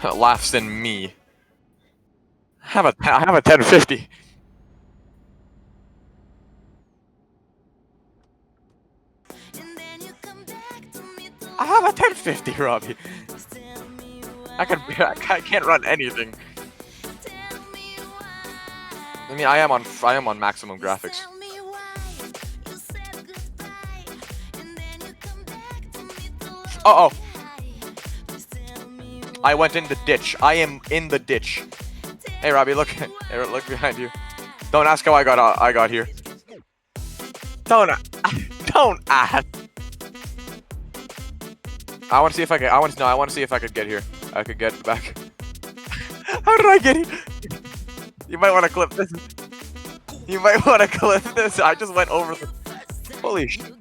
Laughs in me. I have a 1050. I have a 1050, Robbie. I can't run anything. I mean, I am on maximum graphics. Uh oh. I went in the ditch. I am in the ditch. Hey, Robbie, look. Hey, look behind you. Don't ask how I got here. Don't ask. I want to see if I can. I want to see if I could get here. I could get back. How did I get here? You might want to clip this. You might want to clip this. I just went over the. Holy shit.